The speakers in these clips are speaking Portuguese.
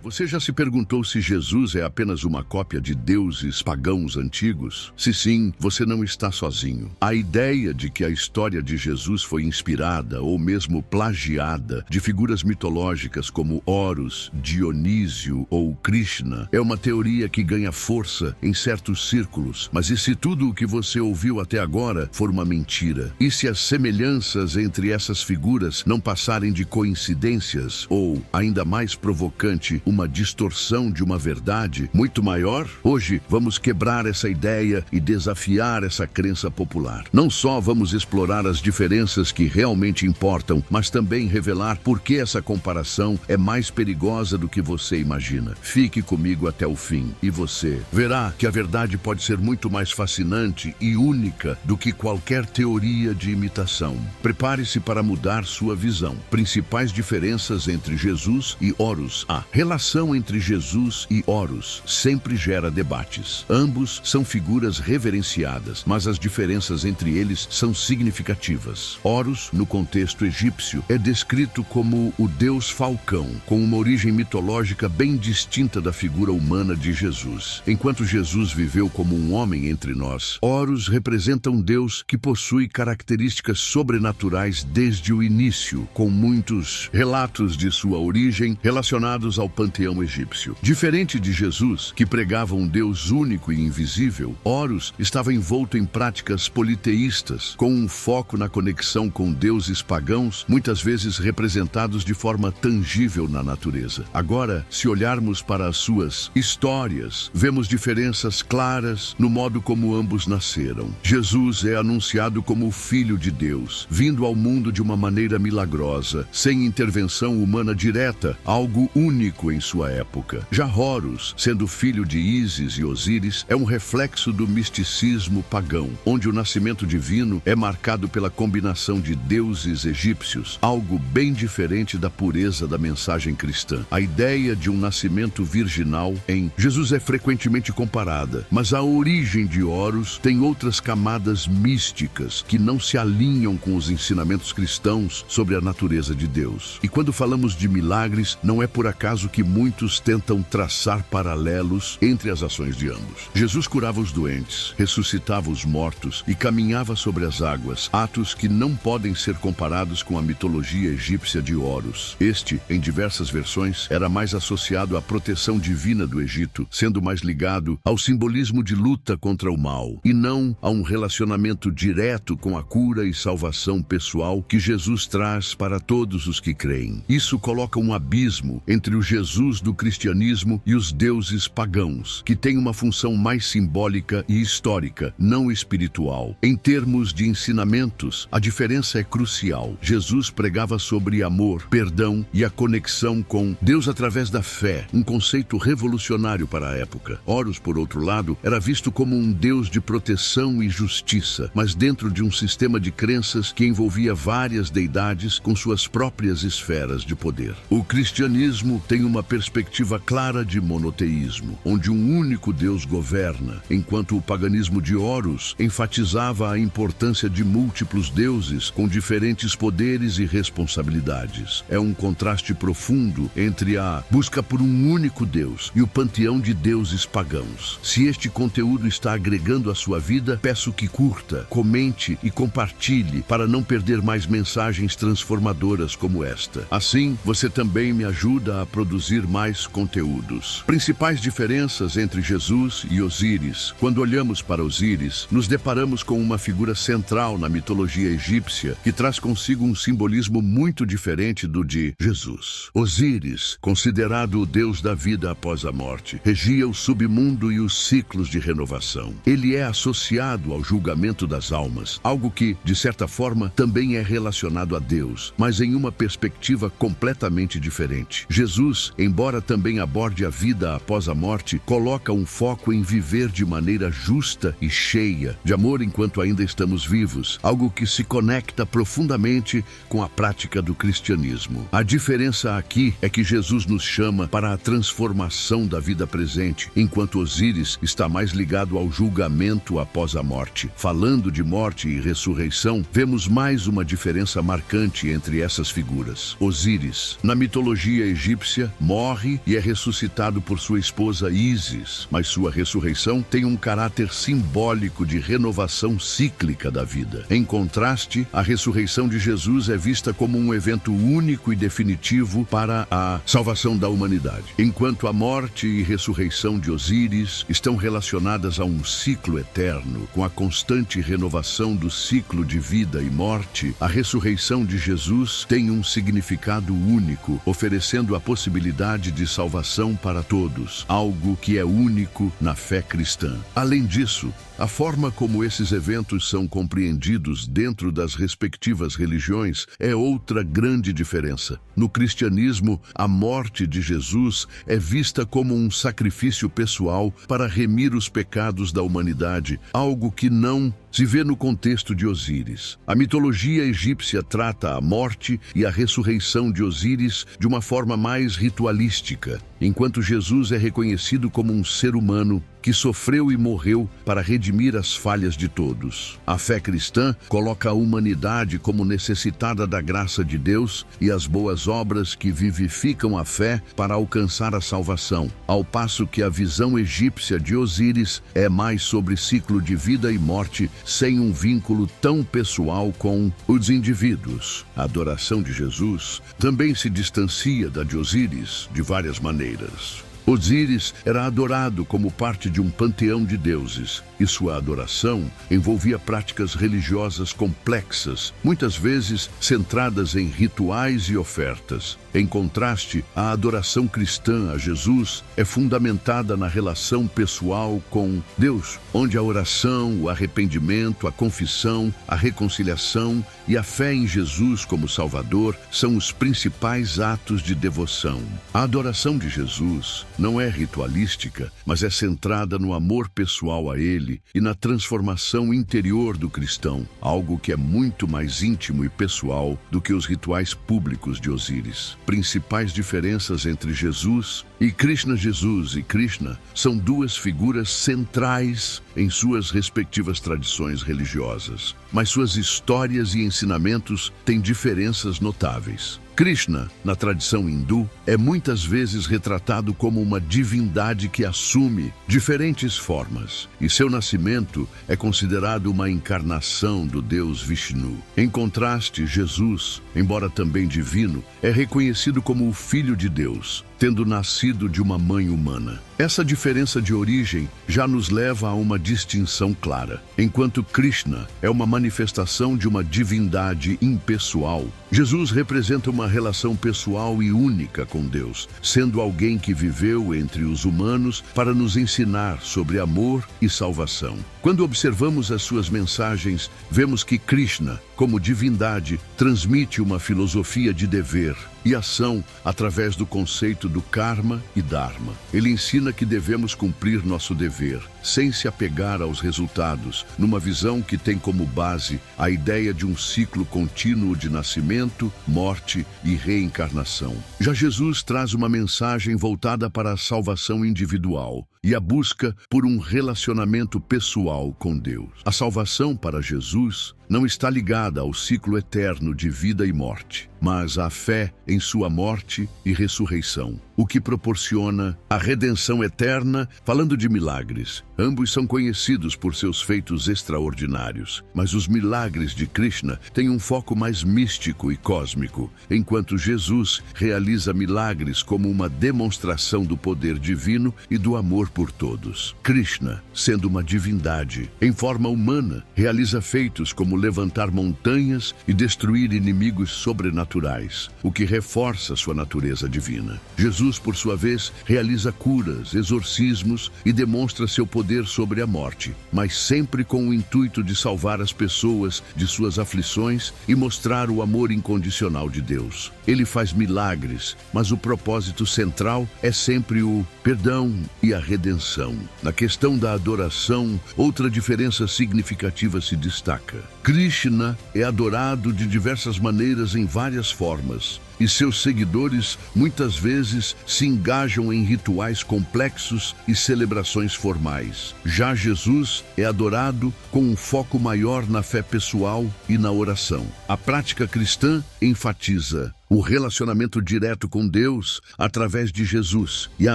Você já se perguntou se Jesus é apenas uma cópia de deuses pagãos antigos? Se sim, você não está sozinho. A ideia de que a história de Jesus foi inspirada ou mesmo plagiada de figuras mitológicas como Horus, Dionísio ou Krishna é uma teoria que ganha força em certos círculos. Mas e se tudo o que você ouviu até agora for uma mentira? E se as semelhanças entre essas figuras não passarem de coincidências ou, ainda mais provocante, uma distorção de uma verdade muito maior? Hoje vamos quebrar essa ideia e desafiar essa crença popular. Não só vamos explorar as diferenças que realmente importam, mas também revelar por que essa comparação é mais perigosa do que você imagina. Fique comigo até o fim e você verá que a verdade pode ser muito mais fascinante e única do que qualquer teoria de imitação. Prepare-se para mudar sua visão. Principais diferenças entre Jesus e Horus. A relação entre Jesus e Horus sempre gera debates. Ambos são figuras reverenciadas, mas as diferenças entre eles são significativas. Horus, no contexto egípcio, é descrito como o deus falcão, com uma origem mitológica bem distinta da figura humana de Jesus. Enquanto Jesus viveu como um homem entre nós, Horus representa um deus que possui características sobrenaturais desde o início, com muitos relatos de sua origem relacionados ao panteão egípcio. Diferente de Jesus, que pregava um Deus único e invisível, Horus estava envolto em práticas politeístas, com um foco na conexão com deuses pagãos, muitas vezes representados de forma tangível na natureza. Agora, se olharmos para as suas histórias, vemos diferenças claras no modo como ambos nasceram. Jesus é anunciado como o Filho de Deus, vindo ao mundo de uma maneira milagrosa, sem intervenção humana direta, algo único em sua época. Já Horus, sendo filho de Ísis e Osíris, é um reflexo do misticismo pagão, onde o nascimento divino é marcado pela combinação de deuses egípcios, algo bem diferente da pureza da mensagem cristã. A ideia de um nascimento virginal em Jesus é frequentemente comparada, mas a origem de Horus tem outras camadas místicas que não se alinham com os ensinamentos cristãos sobre a natureza de Deus. E quando falamos de milagres, não é por acaso que muitos tentam traçar paralelos entre as ações de ambos. Jesus curava os doentes, ressuscitava os mortos e caminhava sobre as águas, atos que não podem ser comparados com a mitologia egípcia de Horus. Este, em diversas versões, era mais associado à proteção divina do Egito, sendo mais ligado ao simbolismo de luta contra o mal, e não a um relacionamento direto com a cura e salvação pessoal que Jesus traz para todos os que creem. Isso coloca um abismo entre o Jesus do cristianismo e os deuses pagãos, que tem uma função mais simbólica e histórica, não espiritual. Em termos de ensinamentos, a diferença é crucial. Jesus pregava sobre amor, perdão e a conexão com Deus através da fé, um conceito revolucionário para a época. Horus, por outro lado, era visto como um deus de proteção e justiça, mas dentro de um sistema de crenças que envolvia várias deidades com suas próprias esferas de poder. O cristianismo tem uma perspectiva clara de monoteísmo, onde um único Deus governa, enquanto o paganismo de Horus enfatizava a importância de múltiplos deuses com diferentes poderes e responsabilidades. É um contraste profundo entre a busca por um único Deus e o panteão de deuses pagãos. Se este conteúdo está agregando à sua vida, peço que curta, comente e compartilhe para não perder mais mensagens transformadoras como esta. Assim, você também me ajuda a produzir mais conteúdos. Principais diferenças entre Jesus e Osíris. Quando olhamos para Osíris, nos deparamos com uma figura central na mitologia egípcia que traz consigo um simbolismo muito diferente do de Jesus. Osíris, considerado o deus da vida após a morte, regia o submundo e os ciclos de renovação. Ele é associado ao julgamento das almas, algo que, de certa forma, também é relacionado a Deus, mas em uma perspectiva completamente diferente. Jesus, embora também aborde a vida após a morte, coloca um foco em viver de maneira justa e cheia de amor enquanto ainda estamos vivos, algo que se conecta profundamente com a prática do cristianismo. A diferença aqui é que Jesus nos chama para a transformação da vida presente, enquanto Osíris está mais ligado ao julgamento após a morte. Falando de morte e ressurreição, vemos mais uma diferença marcante entre essas figuras. Osíris, na mitologia egípcia, morre e é ressuscitado por sua esposa Ísis, mas sua ressurreição tem um caráter simbólico de renovação cíclica da vida. Em contraste, a ressurreição de Jesus é vista como um evento único e definitivo para a salvação da humanidade. Enquanto a morte e ressurreição de Osíris estão relacionadas a um ciclo eterno, com a constante renovação do ciclo de vida e morte, a ressurreição de Jesus tem um significado único, oferecendo a possibilidade de salvação para todos, algo que é único na fé cristã. Além disso, a forma como esses eventos são compreendidos dentro das respectivas religiões é outra grande diferença. No cristianismo, a morte de Jesus é vista como um sacrifício pessoal para remir os pecados da humanidade, algo que não se vê no contexto de Osíris. A mitologia egípcia trata a morte e a ressurreição de Osíris de uma forma mais ritualística, enquanto Jesus é reconhecido como um ser humano que sofreu e morreu para redimir as falhas de todos. A fé cristã coloca a humanidade como necessitada da graça de Deus e as boas obras que vivificam a fé para alcançar a salvação, ao passo que a visão egípcia de Osíris é mais sobre ciclo de vida e morte, sem um vínculo tão pessoal com os indivíduos. A adoração de Jesus também se distancia da de Osíris de várias maneiras. Osíris era adorado como parte de um panteão de deuses, e sua adoração envolvia práticas religiosas complexas, muitas vezes centradas em rituais e ofertas. Em contraste, a adoração cristã a Jesus é fundamentada na relação pessoal com Deus, onde a oração, o arrependimento, a confissão, a reconciliação e a fé em Jesus como Salvador são os principais atos de devoção. A adoração de Jesus não é ritualística, mas é centrada no amor pessoal a Ele e na transformação interior do cristão, algo que é muito mais íntimo e pessoal do que os rituais públicos de Osíris. Principais diferenças entre Jesus e Krishna. Jesus e Krishna são duas figuras centrais em suas respectivas tradições religiosas, mas suas histórias e ensinamentos têm diferenças notáveis. Krishna, na tradição hindu, é muitas vezes retratado como uma divindade que assume diferentes formas, e seu nascimento é considerado uma encarnação do deus Vishnu. Em contraste, Jesus, embora também divino, é reconhecido como o Filho de Deus, tendo nascido de uma mãe humana. Essa diferença de origem já nos leva a uma distinção clara. Enquanto Krishna é uma manifestação de uma divindade impessoal, Jesus representa uma relação pessoal e única com Deus, sendo alguém que viveu entre os humanos para nos ensinar sobre amor e salvação. Quando observamos as suas mensagens, vemos que Krishna, como divindade, transmite uma filosofia de dever e ação através do conceito do karma e dharma. Ele ensina que devemos cumprir nosso dever, sem se apegar aos resultados, numa visão que tem como base a ideia de um ciclo contínuo de nascimento, morte e reencarnação. Já Jesus traz uma mensagem voltada para a salvação individual e a busca por um relacionamento pessoal com Deus. A salvação para Jesus não está ligada ao ciclo eterno de vida e morte, mas à fé em sua morte e ressurreição, o que proporciona a redenção eterna. Falando de milagres, ambos são conhecidos por seus feitos extraordinários, mas os milagres de Krishna têm um foco mais místico e cósmico, enquanto Jesus realiza milagres como uma demonstração do poder divino e do amor por todos. Krishna, sendo uma divindade em forma humana, realiza feitos como levantar montanhas e destruir inimigos sobrenaturais, o que reforça sua natureza divina. Jesus, por sua vez, realiza curas, exorcismos e demonstra seu poder sobre a morte, mas sempre com o intuito de salvar as pessoas de suas aflições e mostrar o amor incondicional de Deus. Ele faz milagres, mas o propósito central é sempre o perdão e a redenção. Na questão da adoração, outra diferença significativa se destaca. Krishna é adorado de diversas maneiras em várias formas, e seus seguidores muitas vezes se engajam em rituais complexos e celebrações formais. Já Jesus é adorado com um foco maior na fé pessoal e na oração. A prática cristã enfatiza o relacionamento direto com Deus através de Jesus, e a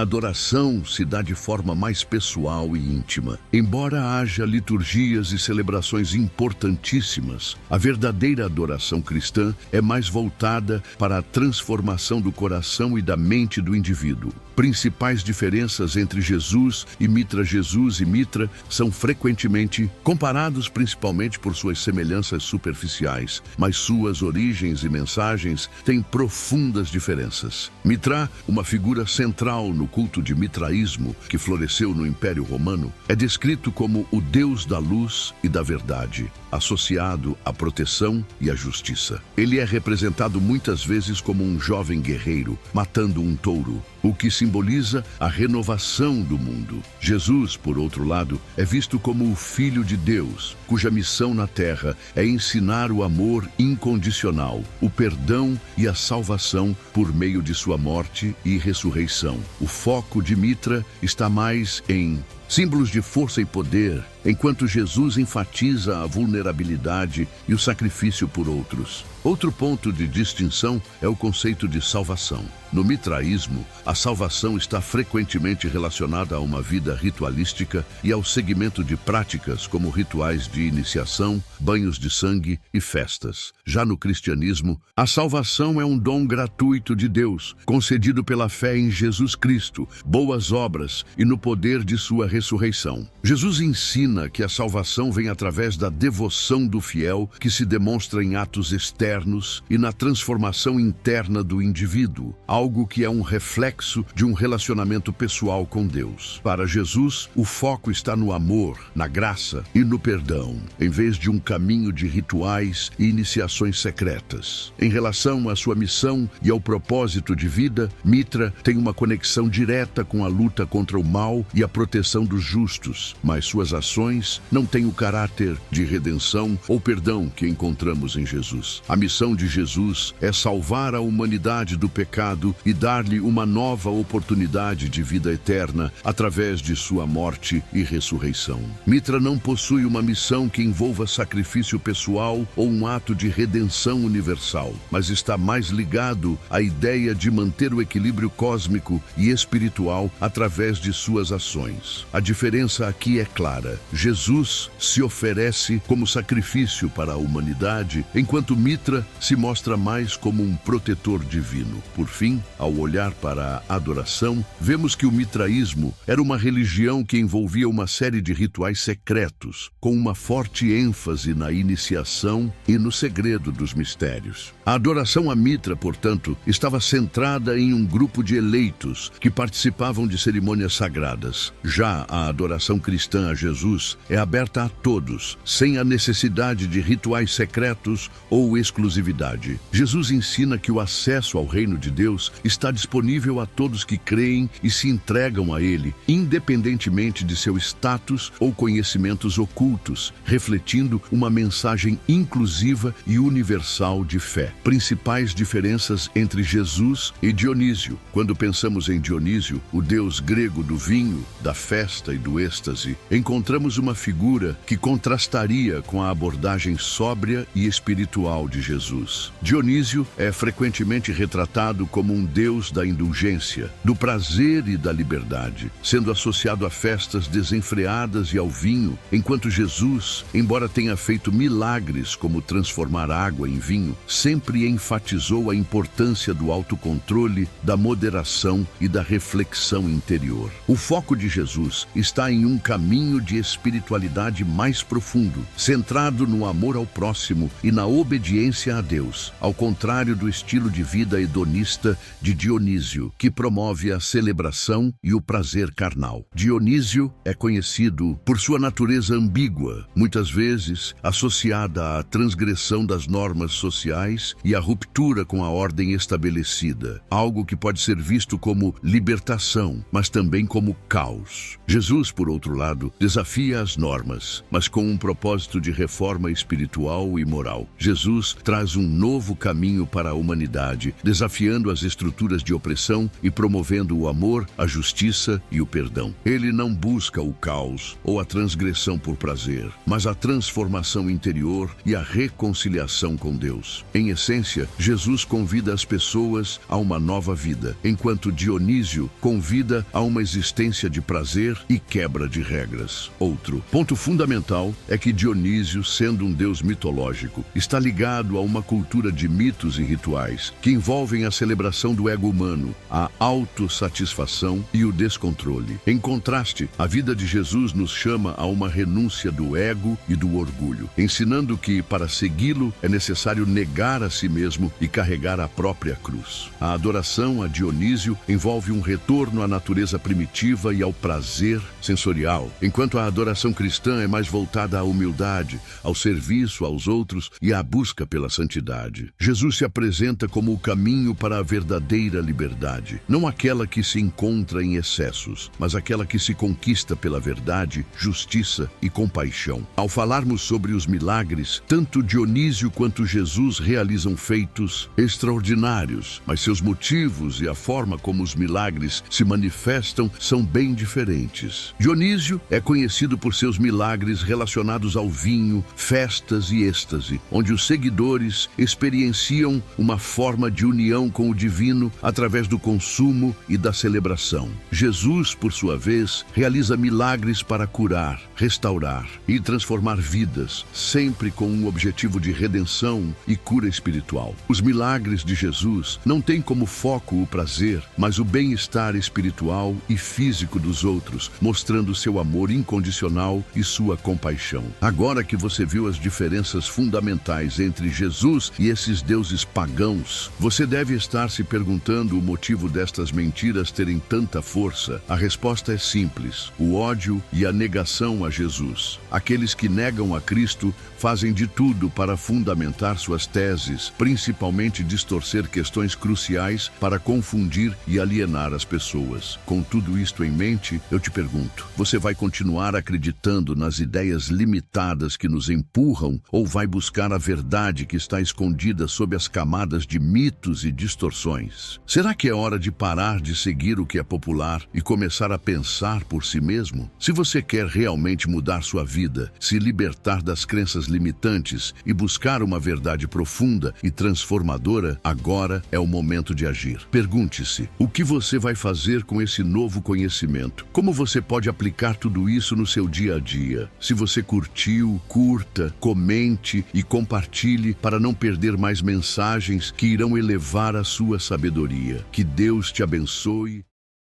adoração se dá de forma mais pessoal e íntima. Embora haja liturgias e celebrações importantíssimas, a verdadeira adoração cristã é mais voltada para a transformação do coração e da mente do indivíduo. Principais diferenças entre Jesus e Mitra são frequentemente comparados principalmente por suas semelhanças superficiais, mas suas origens e mensagens têm profundas diferenças. Mitra, uma figura central no culto de mitraísmo que floresceu no Império Romano, é descrito como o Deus da luz e da verdade, associado à proteção e à justiça. Ele é representado muitas vezes como um jovem guerreiro matando um touro, o que simboliza a renovação do mundo. Jesus, por outro lado, é visto como o Filho de Deus, cuja missão na Terra é ensinar o amor incondicional, o perdão e a salvação por meio de sua morte e ressurreição. O foco de Mitra está mais em símbolos de força e poder, enquanto Jesus enfatiza a vulnerabilidade e o sacrifício por outros. Outro ponto de distinção é o conceito de salvação. No mitraísmo, a salvação está frequentemente relacionada a uma vida ritualística e ao seguimento de práticas como rituais de iniciação, banhos de sangue e festas. Já no cristianismo, a salvação é um dom gratuito de Deus, concedido pela fé em Jesus Cristo, boas obras e no poder de sua ressurreição. Jesus ensina que a salvação vem através da devoção do fiel, que se demonstra em atos externos e na transformação interna do indivíduo, algo que é um reflexo de um relacionamento pessoal com Deus. Para Jesus, o foco está no amor, na graça e no perdão, em vez de um caminho de rituais e iniciações secretas. Em relação à sua missão e ao propósito de vida, Mitra tem uma conexão direta com a luta contra o mal e a proteção dos justos, mas suas ações não têm o caráter de redenção ou perdão que encontramos em Jesus. A missão de Jesus é salvar a humanidade do pecado e dar-lhe uma nova oportunidade de vida eterna através de sua morte e ressurreição. Mitra não possui uma missão que envolva sacrifício pessoal ou um ato de redenção universal, mas está mais ligado à ideia de manter o equilíbrio cósmico e espiritual através de suas ações. A diferença aqui é clara. Jesus se oferece como sacrifício para a humanidade, enquanto Mitra se mostra mais como um protetor divino. Por fim, ao olhar para a adoração, vemos que o mitraísmo era uma religião que envolvia uma série de rituais secretos, com uma forte ênfase na iniciação e no segredo dos mistérios. A adoração a Mitra, portanto, estava centrada em um grupo de eleitos que participavam de cerimônias sagradas. Já a adoração cristã a Jesus é aberta a todos, sem a necessidade de rituais secretos ou exclusividade. Jesus ensina que o acesso ao reino de Deus está disponível a todos que creem e se entregam a Ele, independentemente de seu status ou conhecimentos ocultos, refletindo uma mensagem inclusiva e universal de fé. Principais diferenças entre Jesus e Dionísio. Quando pensamos em Dionísio, o deus grego do vinho, da festa e do êxtase, encontramos uma figura que contrastaria com a abordagem sóbria e espiritual de Jesus. Dionísio é frequentemente retratado como um deus da indulgência, do prazer e da liberdade, sendo associado a festas desenfreadas e ao vinho, enquanto Jesus, embora tenha feito milagres como transformar água em vinho, sempre enfatizou a importância do autocontrole, da moderação e da reflexão interior. O foco de Jesus está em um caminho de espiritualidade mais profundo, centrado no amor ao próximo e na obediência a Deus, ao contrário do estilo de vida hedonista de Dionísio, que promove a celebração e o prazer carnal. Dionísio é conhecido por sua natureza ambígua, muitas vezes associada à transgressão das normas sociais e à ruptura com a ordem estabelecida, algo que pode ser visto como libertação, mas também como caos. Jesus, por outro lado, desafia as normas, mas com um propósito de reforma espiritual e moral. Jesus traz um novo caminho para a humanidade, desafiando as estruturas de opressão e promovendo o amor, a justiça e o perdão. Ele não busca o caos ou a transgressão por prazer, mas a transformação interior e a reconciliação com Deus. Em essência, Jesus convida as pessoas a uma nova vida, enquanto Dionísio convida a uma existência de prazer e quebra de regras. Outro ponto fundamental é que Dionísio, sendo um deus mitológico, está ligado a uma cultura de mitos e rituais que envolvem a celebração do ego humano, a autossatisfação e o descontrole. Em contraste, a vida de Jesus nos chama a uma renúncia do ego e do orgulho, ensinando que, para segui-lo, é necessário negar a si mesmo e carregar a própria cruz. A adoração a Dionísio envolve um retorno à natureza primitiva e ao prazer sensorial, enquanto a adoração cristã é mais voltada à humildade, ao serviço aos outros e à busca pela santidade. Jesus se apresenta como o caminho para a verdadeira liberdade, não aquela que se encontra em excessos, mas aquela que se conquista pela verdade, justiça e compaixão. Ao falarmos sobre os milagres, tanto Dionísio quanto Jesus realizam feitos extraordinários, mas seus motivos e a forma como os milagres se manifestam são bem diferentes. Dionísio é conhecido por seus milagres relacionados ao vinho, festas e êxtase, onde os seguidores experienciam uma forma de união com o divino através do consumo e da celebração. Jesus, por sua vez, realiza milagres para curar, restaurar e transformar vidas, sempre com um objetivo de redenção e cura espiritual. Os milagres de Jesus não têm como foco o prazer, mas o bem-estar espiritual e físico dos outros, mostrando seu amor incondicional e sua compaixão. Agora que você viu as diferenças fundamentais entre Jesus e esses deuses pagãos, você deve estar se perguntando o motivo destas mentiras terem tanta força. A resposta é simples: o ódio e a negação a Jesus. Aqueles que negam a Cristo fazem de tudo para fundamentar suas teses, principalmente distorcer questões cruciais para confundir e alienar as pessoas. Com tudo isto em mente, eu te pergunto: você vai continuar acreditando nas ideias limitadas que nos empurram ou vai buscar a verdade que está escondida sob as camadas de mitos e distorções? Será que é hora de parar de seguir o que é popular e começar a pensar por si mesmo? Se você quer realmente mudar sua vida, se libertar das crenças limitantes e buscar uma verdade profunda e transformadora, agora é o momento de agir. Pergunte-se: o que você vai fazer com esse novo conhecimento? Como você pode aplicar tudo isso no seu dia a dia? Se você curtiu, curta, comente e compartilhe para não perder mais mensagens que irão elevar a sua sabedoria. Que Deus te abençoe.